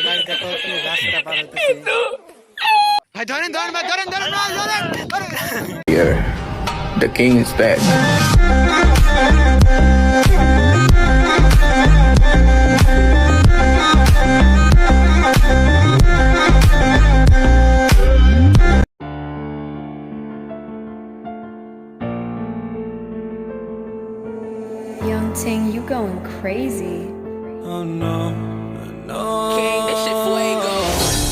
Guys দেখো কি রাস্তা পার হইতেছি ভাই ধরেন ধরেন ভাই ধরেন ধরেন ধরেন Here, the king is back. Young Ting, you going crazy. Oh no, no. King, this shit fuego.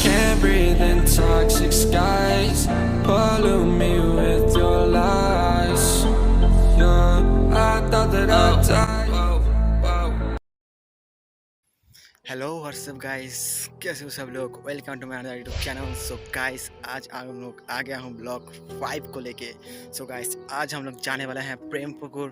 Can't breathe in toxic skies. Pollute me with your lies. Yeah, I thought that I'd die. Hello what's up guys, कैसे हो सब लोग। Welcome to my another YouTube channel. So guys आज हम लोग आ गया हूँ blog 5 को लेके। सो गाइस आज हम लोग जाने वाले हैं प्रेमपुकुर।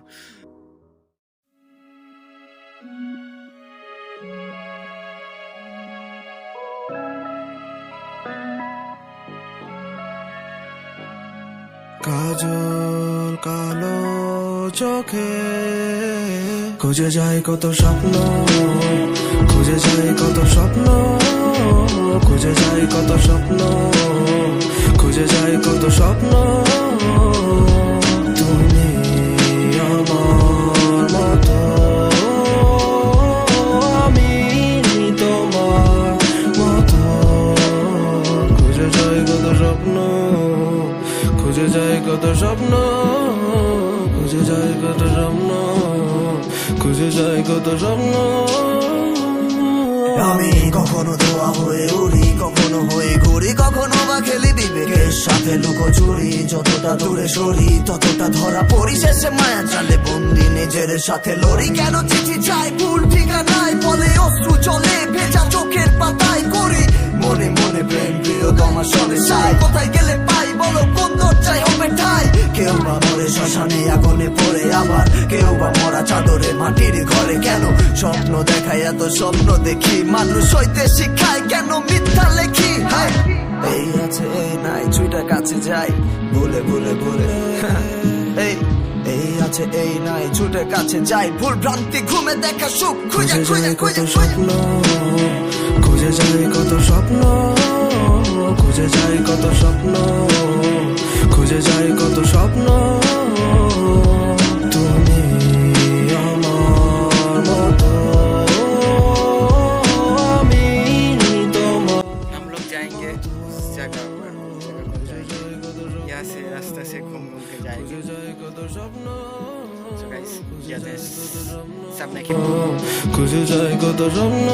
কাজল কালো চোখে খুঁজে যায় কত স্বপ্ন, খুঁজে যায় কত স্বপ্ন, খুঁজে যায় কত স্বপ্ন, খুঁজে যায় কত স্বপ্ন। তুমি আমার মতো, আমি তোমার মতো, খুঁজে যায় কত স্বপ্ন, খুঁজে যায় কত স্বপ্ন, খুঁজে যায় কত স্বপ্ন, খুঁজে যায় কত স্বপ্ন। আমি কখনো ধোয়া হয়ে উড়ি, কখনো হয়ে ঘুরি, কখনো বা খেলি বিবেকের সাথে লুকোচুরি। যতটা দূরে সরি ততটা ধরা পড়ি, শেষে মায়া চালে বন্দি নিজের সাথে লড়ি। কেন চিঠি চাই ভুল ঠিকানায়, বলে অশ্রু চলে ভেজা চোখের পাতায় করি মনে মনে প্রেম প্রিয় তোমার সবে চাই। কোথায় গেলে পাই বলো কোন দরজায় হবে ঠাই। কেউ বা মরে শ্মশানে আগুনে পড়ে, আবার কেউ বা মরা চাদরে মাটির ঘরে। কেন স্বপ্ন দেখায় এত স্বপ্ন দেখি, মানুষ হইতে শিখায় কেন মিথ্যা লেখি। হাই এই আছে এই নাই, ছুটা কাছে যাই ভুলে ভুলে ভুলে। এই এই আছে এই নাই, ছুটে কাছে যাই ভুল ভ্রান্তি ঘুমে দেখা সুখ খুঁজে খুঁজে খুঁজে স্বপ্ন, খুঁজে যায় কত স্বপ্ন, খুঁজে যায় কত স্বপ্ন, খুঁজে যায় কত স্বপ্ন। তুমি আমার মতো, আমি তোমার। हम लोग जाएंगे उस जगह पर, जगह पर जाएंगे। यहाँ से रास्ते से घूम घूम के जाएंगे। So guys, yeah, this सामने की খুঁজে যায় কত স্বপ্ন।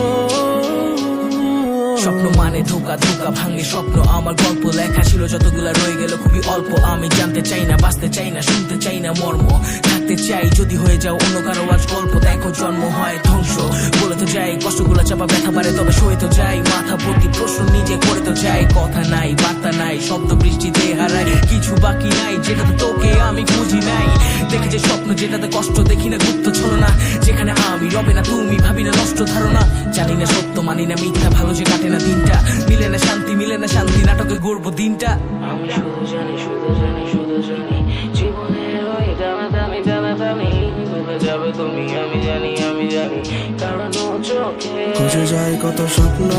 স্বপ্ন মানে ধোকা, ধোকা ভাঙে স্বপ্ন। আমার গল্প লেখা ছিল যতগুলা রয়ে গেল খুবই অল্প। আমি জানতে চাই না, বাঁচতে চাই না, শুনতে চাই না মর্ম। থাকতে চাই যদি হয়ে যাও অন্য কারো আজ গল্প। দেখো জন্ম হয় ধ্বংস, বলে তো যাই কষ্টগুলা চাপা ব্যথা বাড়ে, তবে সয়ে তো যাই। মাথা ভর্তি প্রশ্ন নিজে করে তো যাই, কথা নাই বার্তা নাই, শব্দ বৃষ্টিতে হারাই। কিছু বাকি নাই যেটাতে তোকে আমি খুঁজি নাই। দেখে যে স্বপ্ন যেটাতে কষ্ট দেখি না, গুপ্ত ছলো না, যেখানে আমি রবে না তুমি, ভাবি না নষ্ট ধারণা। জানি না সত্য মানি না মিথ্যা, ভালো যে কাটে না দিনটা, মিলে না শান্তি মিলে না শান্তি, নাটকে গড়বো দিনটা। আমি শুধু জানি শুধু জানি শুধু জানি, জীবনের হয়ে দামি দামি দামি ডুবে যাবে তুমি, আমি জানি আমি জানি, কারণ ও চোখে খুঁজে যায় কত স্বপ্ন,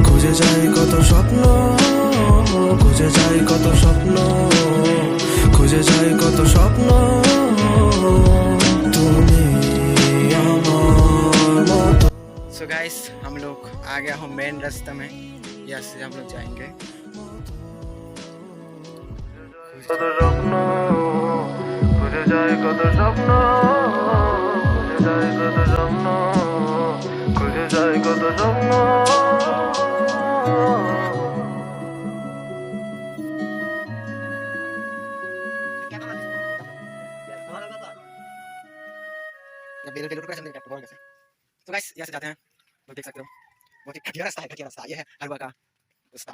খুঁজে যায় কত স্বপ্ন, খুঁজে যায় কত স্বপ্ন, খুঁজে যায় কত স্বপ্ন। তুমি আমার মতো। सो गाइस हम लोग आ गया हूँ मेन रास्ता में, यहाँ से हम लोग जाएंगे। কত স্বপ্ন, খুঁজে যায় কত স্বপ্ন, খুঁজে যায় কত স্বপ্ন, খুঁজে যায় কত স্বপ্ন। तो गाइस यहाँ से जाते हैं, तो देख सकते हो बहुत ही घटिया रास्ता है, घटिया रास्ता। ये है हरवा का रास्ता।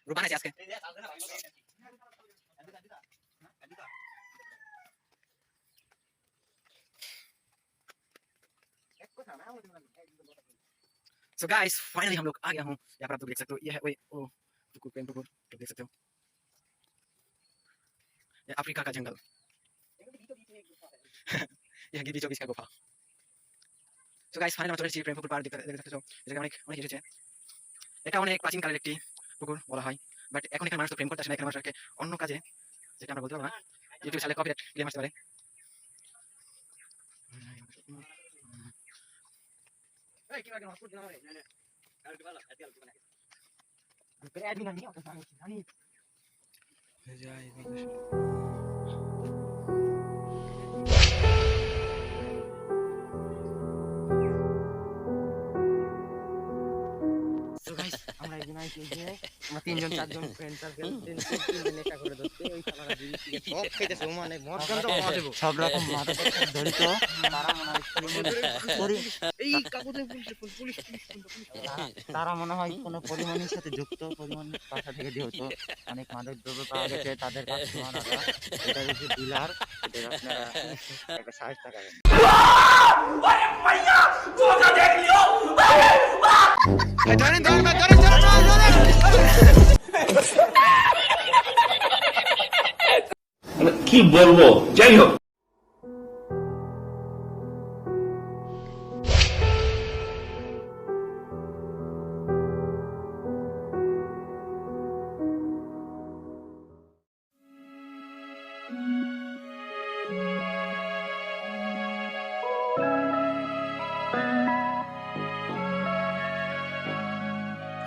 रुकाना है इसके। सो गाइस फाइनली हम लोग आ गया हूँ यहाँ पर। आप लोग देख सकते हो ये है वो टुकुर प्रेम टुकुर, तो देख सकते हो। ये अफ्रीका का जंगल ये है बीचों बीच का गुफा। তো গাইস ফাইনালি আমরা চলে এসেছি প্রেমপুকুর পাড় দেখতে দেখতে তো জায়গা অনেক অনেক এসেছে। এটা অনেক প্রাচীন কালের একটি পুকুর বলা হয়, বাট এখন এখানে মানুষ তো প্রেম করতে আসে না, এখানে মানুষকে অন্য কাজে, যেটা আমরা বলতে পারবো না, ইউটিউব চ্যানেলে কপিরাইট ক্লেম আসতে পারে। আমরা একদিন আইছি যে আমরা তিনজন চারজন ফ্রেন্ড সার্কেল তিনজন নেশা করে ধরতে ওই শালারা বিড়ি সিগারেট সব খাইতেছে মানে মদগন্ধ পাওয়া যাবে সব রকম মাদক ধরিত তারা মনে হয় এই কাকুতে পুলিশ তারা মনে হয় কোনো পরিমাণের সাথে যুক্ত, পরিমাণ বাসা থেকে যেহেতু অনেক মাদক দ্রব্য পাওয়া গেছে তাদের কাস্টমাররা, এটা হচ্ছে ডিলার, এদের আপনারা একটা সাহায্য করেন। কি বলবো, যাই হোক।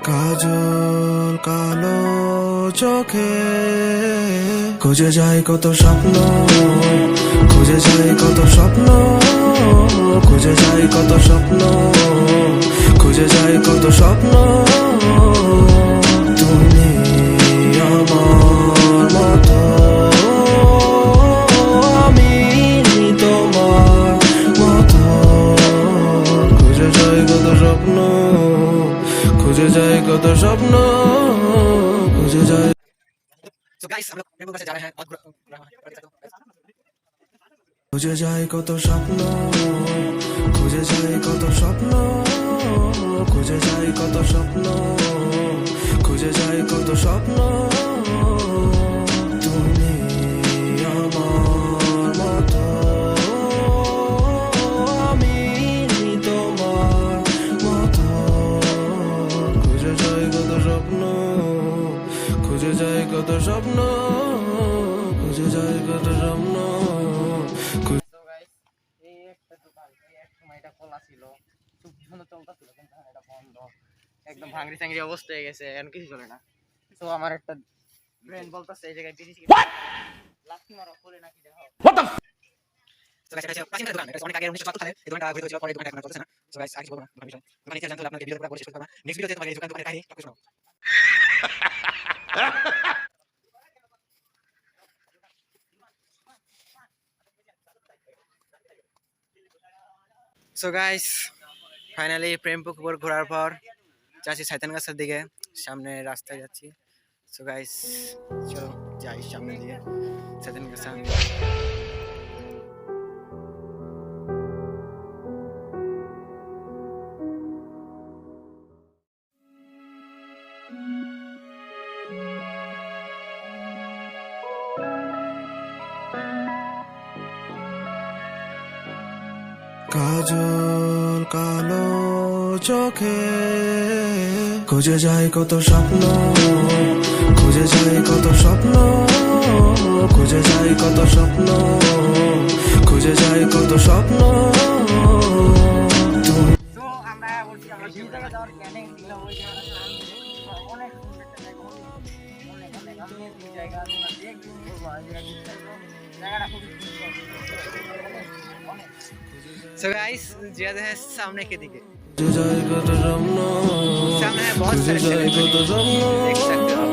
কাজল কালো চোখে খুঁজে যায় কত স্বপ্ন, খুঁজে যায় কত স্বপ্ন, খুঁজে যায় কত স্বপ্ন, খুঁজে যায় কত স্বপ্ন। তুমি আমার মতো, আমি তোমার মতো, খুঁজে যায় কত স্বপ্ন, খুঁজে যায় কত স্বপ্ন, খুঁজে যায়। So guys, हम लोग प्रेमपुकुर से जा रहे हैं और খুঁজে যায় কত স্বপ্ন, খুঁজে যায় কত স্বপ্ন, খুঁজে যায় কত স্বপ্ন, খুঁজে যায় কত স্বপ্ন। তুমি আমার মতো, আমি তোমার মতো, খুঁজে যায় কত স্বপ্ন, খুঁজে যায় কত স্বপ্ন, খুঁজে যায় কত স্বপ্ন। এই একটা দোকান, এই এক সময় এটা খোলা ছিল, খুব সুন্দর চলতেছিল, কিন্তু এখন এটা বন্ধ, একদম ভাঙড়ি চাংড়ি অবস্থা হয়ে গেছে, এখন কিছু চলে না। তো আমার একটা ফ্রেন্ড বলতেছে এই জায়গায় বিড়ি সিগারেট লাথি মারা করে নাকি দেখো। So guys, এটা প্রাচীন দোকান, এটা অনেক আগে 1970 সালে এই দোকানটা হয়ে গেছিল, পরে দোকানটা এখন চলছে না। So guys, আগে বলবো না দোকান বিষয়, দোকান ইতিহাস জানতে হলে আপনাকে ভিডিও পুরো পড়ে শেষ করতে হবে। নেক্সট ভিডিওতে তোমাকে এই দোকানের কাহিনী সব কিছু শোনাবো। সো গাইস ফাইনালি প্রেমপুকুর ঘোরার পর যাচ্ছি শয়তানগাছার দিকে, সামনে রাস্তায় যাচ্ছি। সো গাইস চলো যাই সামনের দিকে শয়তানগাছা। কাজল কালো চোখে খুঁজে যায় কত স্বপ্ন, খুঁজে যায় কত স্বপ্ন, খুঁজে যায় কত স্বপ্ন, খুঁজে যায় কত স্বপ্ন। তুমি তো আমরা বলছি আমরা সেই জায়গায় যাওয়ার প্ল্যানিং ছিল, ওই জায়গাটা অনেক সুন্দর একটা জায়গা, অনেক অনেক আমি এই জায়গা আমরা একদিন ঘুরবো, এই জায়গাটা খুব সুন্দর, অনেক। सो गाइस ज्यादा है सामने के दिखे, খুঁজে যায় কত স্বপ্ন, सामने है बहुत খুঁজে सारे যায় কত স্বপ্ন। देख सकते हो।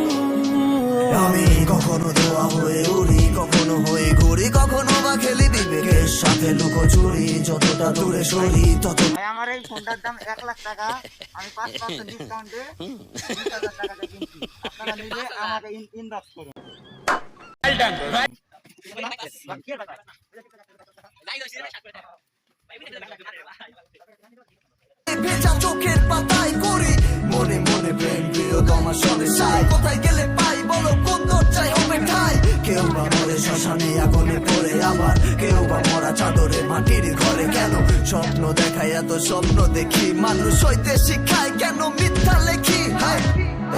আমি কখনো ধোয়া হয়ে উড়ি, কখনো হয়ে ঘুরি, কখনো বা খেলি বিবেকের সাথে লুকোচুরি, যতটা দূরে সরি তত। ভাই আমার এই ফোনটার দাম 1 লাখ টাকা, আমি 5% ডিসকাউন্টে 20,000 টাকাতে কিনছি, আপনারা নিজে আমাকে ইনবক্স করুন। ভেজা চোখের পাতায় করি মনে মনে প্রেম, প্রিয় তোমার সঙ্গে চাই, কোথায় গেলে পাই বলো কোন দরজায় হবে ঠাই। কেউ বা মরে শ্মশানে আগুনে পড়ে, আবার কেউ বা মরা চাদরে মাটির ঘরে। কেন স্বপ্ন দেখায় এত স্বপ্ন দেখি, মানুষ হইতে শিখায় কেন মিথ্যা লেখি। হায়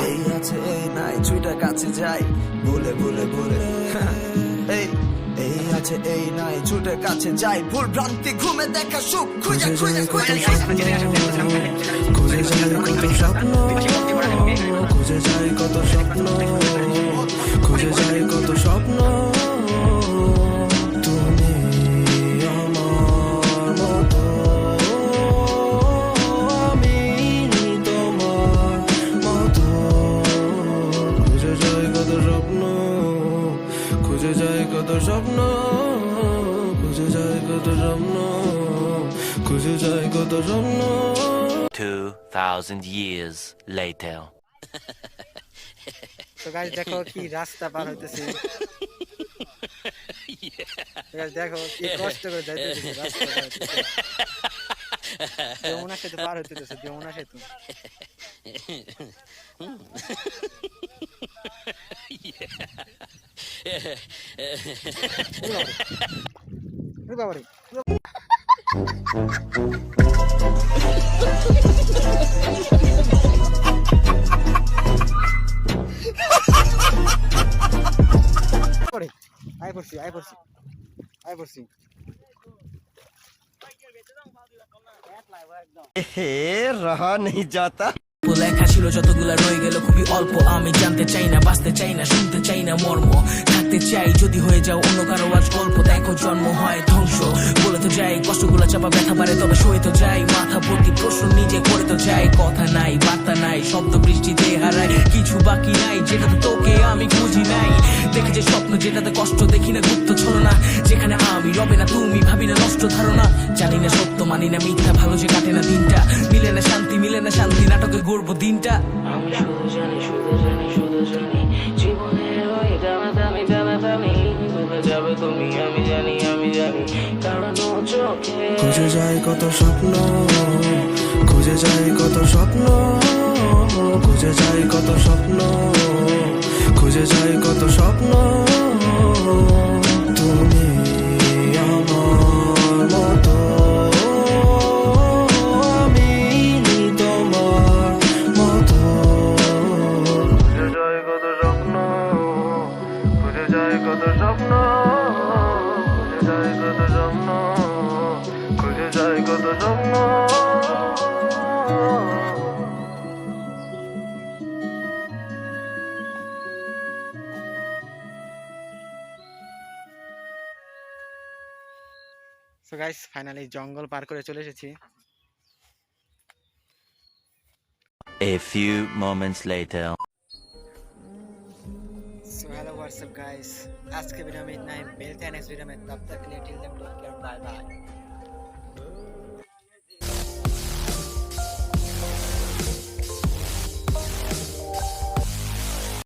এই আছে এই নাই ছুইটা কাছে যাই ভুলে ভুলে ভুলে। এই আছে এই নাই ছুটে কাছে যাই, ভুল ভ্রান্তি ঘুমে দেখা সুখ খুঁজে খুঁজে খুঁজে। খুঁজে যায় কত স্বপ্ন, খুঁজে যায় কত স্বপ্ন, খুঁজে যায় কত স্বপ্ন। তুমি আমার মতো, আমি তোমার মতো। খুঁজে যায় কত স্বপ্ন, খুঁজে যায় কত স্বপ্ন, খুঁজে যায় কত স্বপ্ন, খুঁজে যায় কত স্বপ্ন। 2000 years later. তো গাইস দেখো কি রাস্তা পার হইতেছে, গাইস দেখো কি কষ্ট করে যাইতেছে রাস্তা পার হইতেছে। যমুনা সেতু পার হইতেছে, যমুনা সেতু। বাবারে আয় পড়ছি আয় পড়ছি আয় পড়ছি। রহা নেই যাতা। লেখা ছিল যতগুলা রয়ে গেল খুবই অল্প, আমি জানতে চাই না, বাঁচতে চাই না, শুনতে চাই না মর্ম। থাকতে চাই যদি হয়ে যাও অন্য কারো আজ গল্প, দেখো জন্ম হয় ধ্বংস। বলে তো যাই কষ্টগুলা চাপা ব্যথা বাড়ে, তবে সয়ে তো যাই মাথা ভর্তি প্রশ্ন নিজে করে তো যাই। কথা নাই বার্তা নাই, শব্দ বৃষ্টিতে হারাই, কিছু বাকি নাই যেটাতে তোকে আমি খুঁজি নাই। দেখে যে স্বপ্ন যেটাতে কষ্ট দেখি না গুপ্ত ছলনা, যেখানে আমি রবে না তুমি ভাবি না নষ্ট ধারণা। জানি না সত্য মানি না মিথ্যা, ভালো যে কাটে না দিনটা, মিলে না শান্তি মিলে না শান্তি, নাটকে গড়বো দিনটা। আমি শুধু জানি শুধু জানি শুধু জানি জীবনে হয়ে দামি দামি দামি ভুলে যাবে তুমি, আমি জানি কারণ চোখে। খুঁজে যায় কত স্বপ্ন, খুঁজে যায় কত স্বপ্ন, খুঁজে যায় কত স্বপ্ন, খুঁজে যায় কত স্বপ্ন। তুমি আমার মতো, আমি তোমার মতো। খুঁজে যায় কত স্বপ্ন, খুঁজে যায় কত স্বপ্ন, খুঁজে যায় কত স্বপ্ন, খুঁজে যায় কত স্বপ্ন। সো গাইস ফাইনালি জঙ্গল পার করে চলে এসেছি। A few moments later. So hello what's up guys, आज के वीडियो में इतना ही। मिलते हैं नेक्स्ट वीडियो में, तब तक के लिए till then take care, bye bye.